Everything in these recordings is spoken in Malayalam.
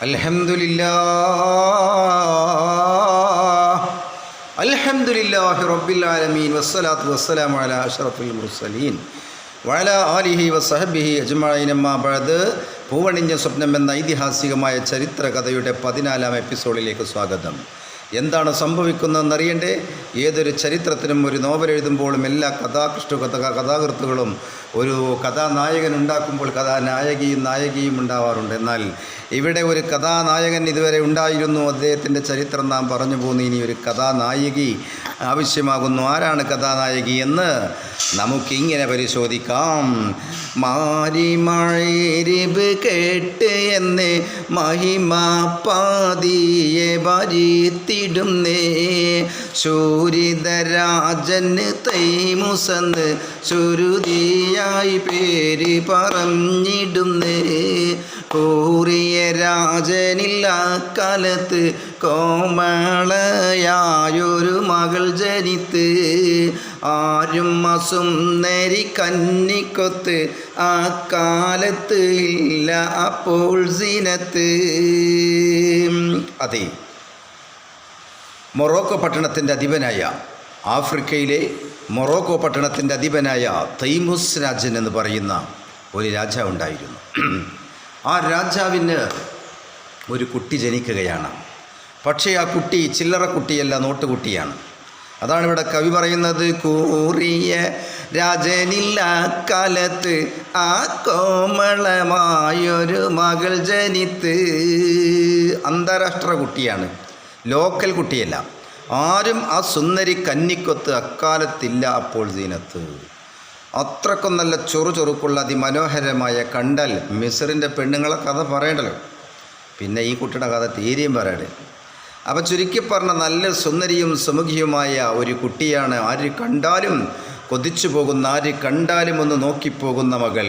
അൽഹംദുലില്ലാഹി റബ്ബിൽ ആലമീൻ വസ്സലാത്തു വസ്സലാമു അലാ അഷ്റഫിൽ മുർസലീൻ വഅലാ ആലിഹി വസഹബിഹി അജ്മഈൻ. അമ്മാ ബഅദ്. പൂവണിഞ്ഞ സ്വപ്നം എന്ന ഐതിഹാസികമായ ചരിത്ര കഥയുടെ 14-ാം എപ്പിസോഡിലേക്ക് സ്വാഗതം. എന്താണ് സംഭവിക്കുന്നതെന്നറിയണ്ടേ? ഏതൊരു ചരിത്രത്തിനും ഒരു നോവൽ എഴുതുമ്പോഴും എല്ലാ കഥാകൃത്തുക്കളും ഒരു കഥാനായകൻ ഉണ്ടാക്കുമ്പോൾ കഥാനായകിയും നായകിയും ഉണ്ടാവാറുണ്ട്. എന്നാൽ ഇവിടെ ഒരു കഥാനായകൻ ഇതുവരെ ഉണ്ടായിരുന്നു, അദ്ദേഹത്തിൻ്റെ ചരിത്രം നാം പറഞ്ഞു പോകുന്നു. ഇനി ഒരു കഥാനായകി ആവശ്യമാകുന്നു. ആരാണ് കഥാനായകി എന്ന് നമുക്കിങ്ങനെ പരിശോധിക്കാം. മാരിമഴരിബ് കേട്ട് എന്ന് മഹിമ പാതിയെ വരിത്തിടുന്നേ, ശൂരിതരാജന് തൈമുസന്ന് ചുരുതിയായി പേര് പറഞ്ഞിടുന്നേ. കൂറിയ രാജനില്ല കാലത്ത് കോമളയായൊരു മകൾ ജനിത്ത്, ആരും അസുന്ദരി കന്നിക്കൊത്ത് ആ കാലത്ത് ഇല്ല അപ്പോൾ സിനത്ത്. അതെ, മൊറോക്കോ പട്ടണത്തിൻ്റെ അധിപനായ, ആഫ്രിക്കയിലെ മൊറോക്കോ പട്ടണത്തിൻ്റെ അധിപനായ തൈമൂസ് രാജൻ എന്ന് പറയുന്ന ഒരു രാജാവുണ്ടായിരുന്നു. ആ രാജാവിന് ഒരു കുട്ടി ജനിക്കുകയാണ്. പക്ഷേ ആ കുട്ടി ചില്ലറ കുട്ടിയല്ല, നോട്ടുകുട്ടിയാണ്. അതാണ് ഇവിടെ കവി പറയുന്നത്. കൂറിയ രാജനില്ല കാലത്ത് ആ കോമളമായൊരു മകൾ ജനിത്ത്. അന്താരാഷ്ട്ര കുട്ടിയാണ്, ലോക്കൽ കുട്ടിയല്ല. ആരും ആ സുന്ദരി കന്നിക്കൊത്ത് അക്കാലത്തില്ല അപ്പോൾ സീനത്ത്. അത്രക്കും നല്ല ചൊറുചൊറുക്കുള്ള അതിമനോഹരമായ, കണ്ടാൽ മിസ്റിൻ്റെ പെണ്ണുങ്ങളെ കഥ പറയണ്ടല്ലോ, പിന്നെ ഈ കുട്ടിയുടെ കഥ തീരെയും പറയണ്ടേ. അപ്പം ചുരുക്കി പറഞ്ഞ നല്ല സുന്ദരിയും സുമുഖിയുമായ ഒരു കുട്ടിയാണ്. ആര് കണ്ടാലും കൊതിച്ചു പോകുന്ന, ആര് കണ്ടാലും ഒന്ന് നോക്കിപ്പോകുന്ന മകൾ.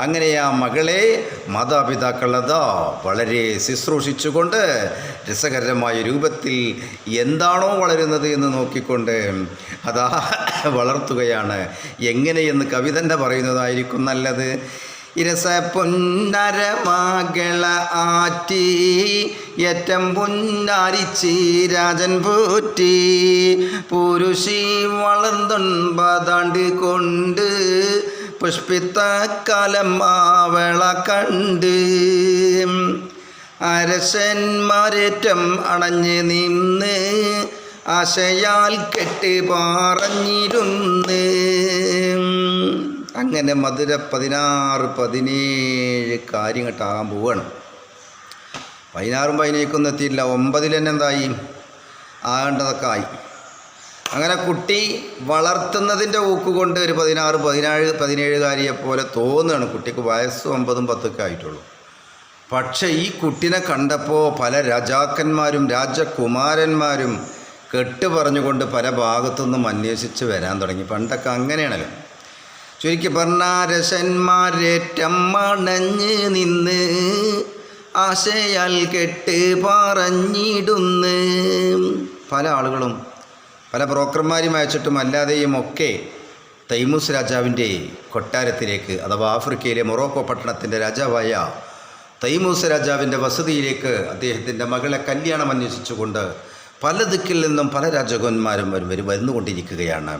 അങ്ങനെ ആ മകളെ മാതാപിതാക്കളതാ വളരെ ശുശ്രൂഷിച്ചുകൊണ്ട് രസകരമായ രൂപത്തിൽ എന്താണോ വളരുന്നത് എന്ന് നോക്കിക്കൊണ്ട് അതാ വളർത്തുകയാണ്. എങ്ങനെയെന്ന് കവി തന്നെ പറയുന്നതായിരിക്കും നല്ലത്. ഇരസ പൊന്നരമകള ആറ്റി ഏറ്റം പൊന്നാരിച്ച് രാജൻ പോറ്റി, പുരുഷി വളർന്നൊൻപതാണ്ട് കൊണ്ട് പുഷ്പിത്ത കാലം അവള കണ്ട്, അരശന്മാരേറ്റം അണഞ്ഞ് നിന്ന് ആശയാൽ കെട്ട് പറഞ്ഞിരുന്ന്. അങ്ങനെ മധുര 16-17 കാര്യങ്ങട്ടാകാൻ പോവുകയാണ്. 16-17 എത്തിയില്ല, 9 തന്നെ എന്തായി, ആകേണ്ടതൊക്കെ ആയി. അങ്ങനെ കുട്ടി വളർത്തുന്നതിൻ്റെ ഊക്കുകൊണ്ട് ഒരു 16-17 കാര്യയെപ്പോലെ തോന്നുകയാണ്. കുട്ടിക്ക് വയസ്സ് 9-10 ആയിട്ടുള്ളൂ. പക്ഷേ ഈ കുട്ടിനെ കണ്ടപ്പോൾ പല രാജാക്കന്മാരും രാജകുമാരന്മാരും കെട്ട് പറഞ്ഞുകൊണ്ട് പല ഭാഗത്തുനിന്നും അന്വേഷിച്ച് വരാൻ തുടങ്ങി. പണ്ടൊക്കെ അങ്ങനെയാണല്ലോ. ചുരുക്കി പറഞ്ഞാൽ രശന്മാരേറ്റം മണഞ്ഞ് നിന്ന് ആശയാൽ കെട്ട് പറഞ്ഞിടുന്ന്. പല ആളുകളും പല ബ്രോക്കർമാരും അയച്ചിട്ടും അല്ലാതെയും ഒക്കെ തൈമൂസ് രാജാവിൻ്റെ കൊട്ടാരത്തിലേക്ക്, അഥവാ ആഫ്രിക്കയിലെ മൊറോക്കോ പട്ടണത്തിൻ്റെ രാജാവായ തൈമൂസ് രാജാവിൻ്റെ വസതിയിലേക്ക് അദ്ദേഹത്തിൻ്റെ മകളെ കല്യാണം അന്വേഷിച്ചുകൊണ്ട് പല ദിക്കിൽ നിന്നും പല രാജകുമാരന്മാരും വരുന്നുകൊണ്ടിരിക്കുകയാണ്.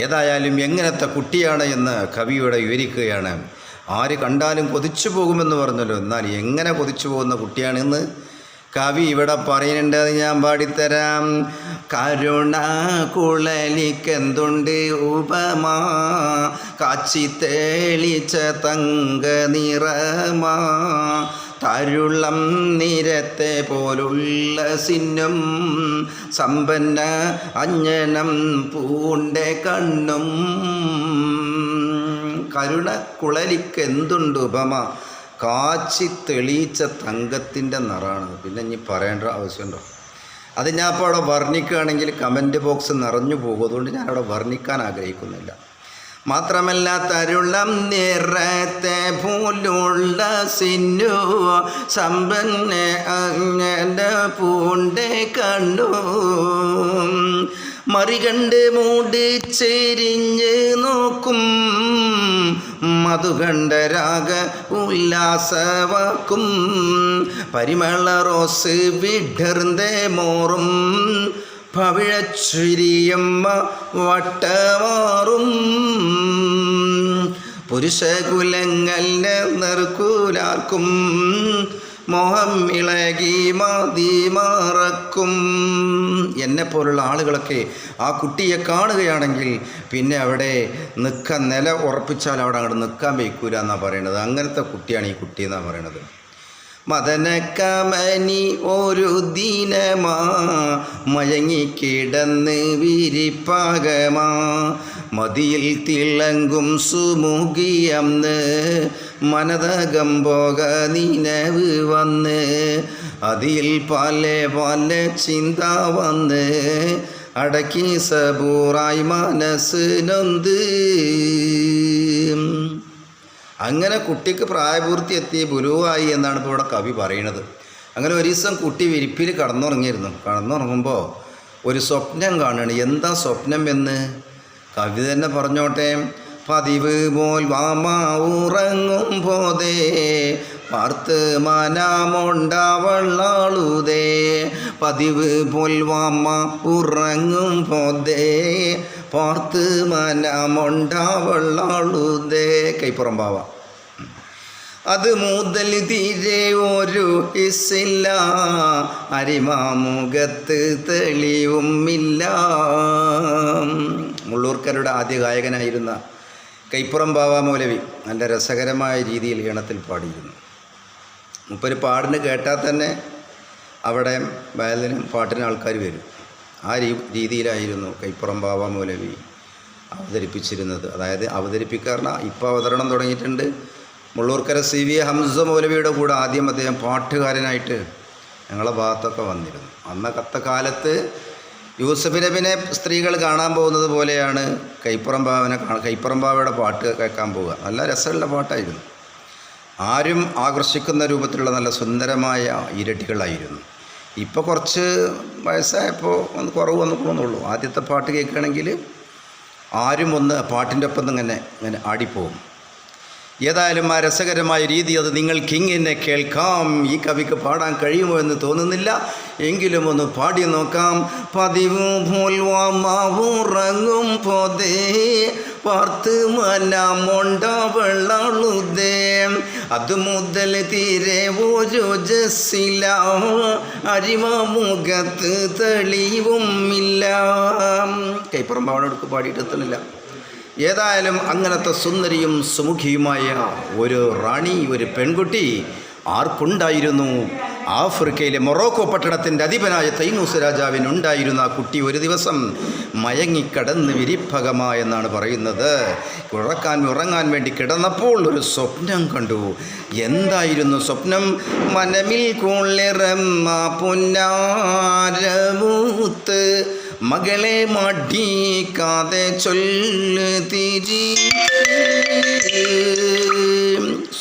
ഏതായാലും എങ്ങനത്തെ കുട്ടിയാണ് എന്ന് കവിയോടെ വിവരിക്കുകയാണ്. ആര് കണ്ടാലും കൊതിച്ചു പോകുമെന്ന് പറഞ്ഞല്ലോ, എന്നാൽ എങ്ങനെ കൊതിച്ചു പോകുന്ന കുട്ടിയാണെന്ന് കവി ഇവിടെ പറയുന്നുണ്ട്. അത് ഞാൻ പാടിത്തരാം. കരുണ കുഴലിക്കെന്തുണ്ട് ഉപമാ, കാച്ചി തേളിച്ച തങ്ക നിറമാ, തരുളം നിരത്തെ പോലുള്ള സിന്നും സമ്പന്ന അഞ്ജനം പൂണ്ടെ കണ്ണും. കരുണ കുഴലിക്ക് എന്തുണ്ട് ഉപമ, കാച്ചി തെളിയിച്ച തങ്കത്തിൻ്റെ നിറാണ്. പിന്നെ ഇനി പറയേണ്ട ആവശ്യമുണ്ടോ? അത് ഞാൻ ഇപ്പോൾ അവിടെ വർണ്ണിക്കുകയാണെങ്കിൽ കമൻറ്റ് ബോക്സ് നിറഞ്ഞു പോകും. അതുകൊണ്ട് ഞാനവിടെ വർണ്ണിക്കാൻ ആഗ്രഹിക്കുന്നില്ല. മാത്രമല്ല തരുളം നിറത്തെ പോലുള്ള സിന്നു സമ്പന്ന അങ്ങനെ പൂണ്ടെ കണ്ണു, മറികണ്ട് മൂടിച്ചെരിഞ്ഞ് നോക്കും മധുകണ്ഠ രാഗ ഉല്ലാസവാക്കും പരിമള റോസ് വിടർന്നേ മോറും പവിഴച്ചുരിയമ്മ വട്ടമാറും പുരുഷകുലങ്ങളുടെ നെറുക്കൂലാർക്കും മോഹം ഇളകി മതി മറക്കും. എന്നെപ്പോലുള്ള ആളുകളൊക്കെ ആ കുട്ടിയെ കാണുകയാണെങ്കിൽ പിന്നെ അവിടെ നില ഉറപ്പിച്ചാൽ അവിടെ അങ്ങോട്ട് നിൽക്കാൻ വയ്ക്കൂല എന്നാണ് പറയണത്. അങ്ങനത്തെ കുട്ടിയാണ് ഈ കുട്ടി എന്നാണ് പറയണത്. മദനക്കമനി ഒരു ദിനമാ മയങ്ങിക്കിടന്ന് വിരിപ്പാകമാ മതിയിൽ തിളങ്കും സുമുഖിയന്ന് മനതകം പോക നിലവ് വന്ന് അതിൽ പല പല ചിന്ത വന്ന് അടക്കി സബൂറായി മനസ്സ് നൊന്ത്. അങ്ങനെ കുട്ടിക്ക് പ്രായപൂർത്തി എത്തി ബുലുവായി എന്നാണ് ഇപ്പോൾ ഇവിടെ കവി പറയുന്നത്. അങ്ങനെ ഒരു ദിവസം കുട്ടി വിരിപ്പിൽ കടന്നുറങ്ങുമ്പോൾ ഒരു സ്വപ്നം കാണുകയാണ്. എന്താ സ്വപ്നം എന്ന് കവി തന്നെ പറഞ്ഞോട്ടെ. പതിവ് പോൽ വാമ ഉറങ്ങും പോതേ പാർത്ത് മനമുണ്ടാവള്ളാളുതേ പതിവ് പോൽ വാമ ഉറങ്ങും പോതേ പാർത്ത് മനമുണ്ടാവള്ളാളുതേ. കൈപ്പുറം പാവ. അത് മുതൽ തീരെ ഒരു ഇസില്ല അരിമാമുഖത്ത് തെളിവുമില്ല. മുള്ളൂർക്കരുടെ ആദ്യ ഗായകനായിരുന്ന കൈപ്പുറം ബാവ മൗലവി നല്ല രസകരമായ രീതിയിൽ ഈണത്തിൽ പാടിയിരുന്നു. മുപ്പൊരു പാടിന് കേട്ടാൽ തന്നെ അവിടെ വയലിനും പാട്ടിനും ആൾക്കാർ വരും. ആ രീതിയിലായിരുന്നു കൈപ്പുറം ബാവ മൗലവി അവതരിപ്പിച്ചിരുന്നത്. അതായത് അവതരിപ്പിക്കാരന ഇപ്പോൾ അവതരണം തുടങ്ങിയിട്ടുണ്ട്. മുള്ളൂർക്കര CV ഹംസ മൗലവിയുടെ കൂടെ ആദ്യം അദ്ദേഹം പാട്ടുകാരനായിട്ട് ഞങ്ങളെ ഭാഗത്തൊക്കെ വന്നിരുന്നു. അന്നത്തെ കാലത്ത് യൂസഫ് നബിനെ സ്ത്രീകൾ കാണാൻ പോകുന്നത് പോലെയാണ് കൈപ്പുറം ബാവയുടെ പാട്ട് കേൾക്കാൻ പോവുക. നല്ല രസമുള്ള പാട്ടായിരുന്നു. ആരും ആകർഷിക്കുന്ന രൂപത്തിലുള്ള നല്ല സുന്ദരമായ ഇരട്ടികളായിരുന്നു. ഇപ്പോൾ കുറച്ച് വയസ്സായപ്പോൾ ഒന്ന് കുറവ് വന്നുള്ളൂ. ആദ്യത്തെ പാട്ട് കേൾക്കുകയാണെങ്കിൽ ആരും ഒന്ന് പാട്ടിൻ്റെ ഒപ്പം ഇങ്ങനെ ആടിപ്പോവും. ഏതായാലും ആ രസകരമായ രീതി അത് നിങ്ങൾക്കിങ്ങനെ കേൾക്കാം. ഈ കവിക്ക് പാടാൻ കഴിയുമോ എന്ന് തോന്നുന്നില്ല, എങ്കിലും ഒന്ന് പാടി നോക്കാം. പതിവ് പോൽവാമാവുറങ്ങും പോതേ പാർത്ത് മനമുണ്ടാവള്ളാളുതേ അത് മുതൽ തീരെ ഒരു ജസ്സില അരിമുഖത്ത് തെളിവുമില്ല. കൈപ്പുറം പാവനെടുക്ക് പാടിയിട്ടെത്തുന്നില്ല. ഏതായാലും അങ്ങനത്തെ സുന്ദരിയും സുമുഖിയുമായ ഒരു റാണി, ഒരു പെൺകുട്ടി ആർക്കുണ്ടായിരുന്നു? ആഫ്രിക്കയിലെ മൊറോക്കോ പട്ടണത്തിൻ്റെ അധിപനായ തൈമൂസ് രാജാവിനുണ്ടായിരുന്ന ആ കുട്ടി ഒരു ദിവസം മയങ്ങിക്കടന്ന് വിരിപ്പകമായെന്നാണ് പറയുന്നത്. ഉറങ്ങാൻ വേണ്ടി കിടന്നപ്പോൾ ഒരു സ്വപ്നം കണ്ടു. എന്തായിരുന്നു സ്വപ്നം? മനമിൽ കുളിരമ്മ പൊന്നാരമൂത്ത് മകളെ മടിക്കാതെ ചൊല്ല് തിരി.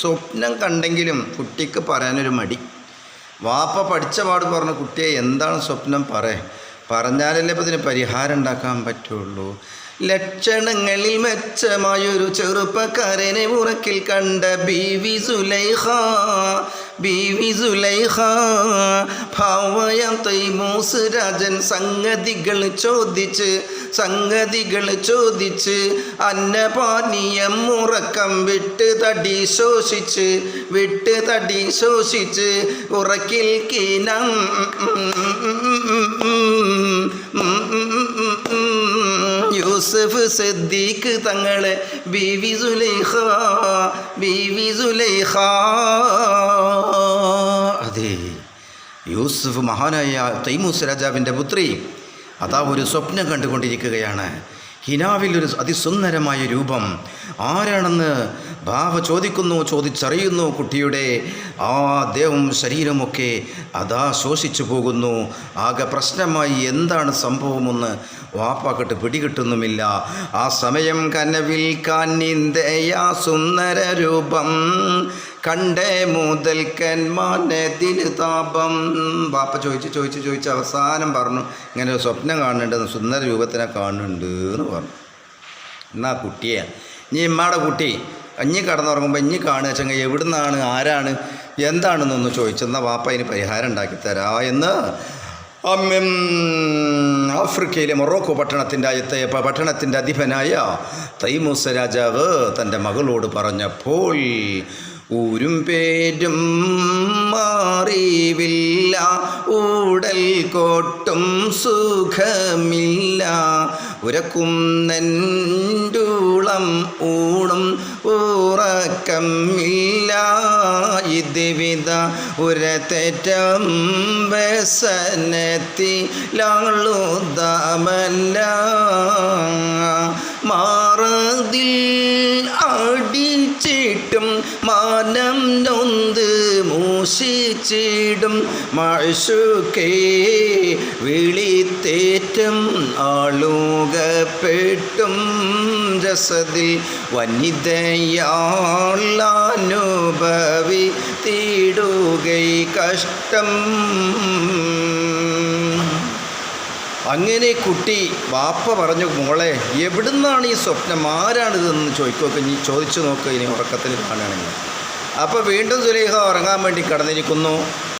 സ്വപ്നം കണ്ടെങ്കിലും കുട്ടിക്ക് പറയാനൊരു മടി. വാപ്പ പഠിച്ച പാട് പറഞ്ഞ കുട്ടിയെ എന്താണ് സ്വപ്നം പറഞ്ഞാലല്ലേ ഇപ്പം ഇതിന് പരിഹാരം ഉണ്ടാക്കാൻ പറ്റുള്ളൂ. ലക്ഷണങ്ങളിൽ മെച്ചമായൊരു ചെറുപ്പക്കാരനെ ഉറക്കിൽ കണ്ട ബീവി സുലൈഖ ഭാവയാം തൈമൂസ് രാജൻ സംഗതികൾ ചോദിച്ച് അന്നപാനീയം ഉറക്കം വിട്ട് തടി ശോഷിച്ച് ഉറക്കിൽ കീനം യൂസഫ് സിദ്ദീഖ് തങ്ങളെ ബീവി സുലൈഖ. അതെ, യൂസഫ് മഹാനായ തൈമൂസ് രാജാവിൻ്റെ പുത്രി അതാ ഒരു സ്വപ്നം കണ്ടുകൊണ്ടിരിക്കുകയാണ്. ഹിനാവിൽ ഒരു അതിസുന്ദരമായ രൂപം. ആരാണെന്ന് ഭാവ ചോദിച്ചറിയുന്നു. കുട്ടിയുടെ ആ ദേഹവും ശരീരമൊക്കെ അതാ ശോഷിച്ചു പോകുന്നു. ആകെ പ്രശ്നമായി എന്താണ് സംഭവമെന്ന് വാപ്പാക്കിട്ട് പിടികിട്ടുന്നുമില്ല. ആ സമയം കനവിൽ കാന്നിന്തയാ സുന്ദര രൂപം കണ്ടേ മുതൽക്കൻ മനതിൽ താപം. വാപ്പ ചോദിച്ച് അവസാനം പറഞ്ഞു, ഇങ്ങനെ ഒരു സ്വപ്നം കാണുന്നുണ്ട്, സുന്ദര രൂപത്തിനെ കാണുന്നുണ്ട് എന്ന് പറഞ്ഞു. എന്നാ കുട്ടിയെ, നീ ഇമ്മയുടെ കുട്ടി ഇഞ്ഞി കടന്നുറങ്ങുമ്പോൾ ഇഞ്ഞി കാണുക ചങ്ങ എവിടുന്നാണ് ആരാണ് എന്താണെന്നൊന്ന് ചോദിച്ചെന്നാൽ വാപ്പ അതിന് പരിഹാരം ഉണ്ടാക്കി തരാ എന്ന് ആഫ്രിക്കയിലെ മൊറോക്കോ പട്ടണത്തിൻ്റെ അധിപനായ തൈമൂസ രാജാവ് തൻ്റെ മകളോട് പറഞ്ഞപ്പോൾ ഊരും പേരും മാറിവില്ല, ഊടൽ കോട്ടും സുഖമില്ല, ഉരക്കുന്നൂളം ഊണും ഉറക്കമില്ല, ഇതിവിധ ഉരത്തേറ്റം വ്യസനത്തിലാളുദമല്ല, മാറതിൽ അടിച്ചിട്ടും മാനം നൊന്ത് മൂഷിച്ചിടും, മഴശുക്കേ വിളിത്തേറ്റം ആളുകപ്പെട്ടും, രസതിൽ വനിതയാളനുഭവി തീടുകൈ കഷ്ടം. അങ്ങനെ കുട്ടി വാപ്പ പറഞ്ഞു, മോളെ എവിടുന്നാണ് ഈ സ്വപ്നം, ആരാണിതെന്ന് ചോദിക്കുകയൊക്കെ നീ ചോദിച്ചു നോക്കുക ഇനി ഉറക്കത്തിൽ കാണുകയാണെങ്കിൽ. അപ്പോൾ വീണ്ടും സുലൈഖ ഉറങ്ങാൻ വേണ്ടി കടന്നിരിക്കുന്നു.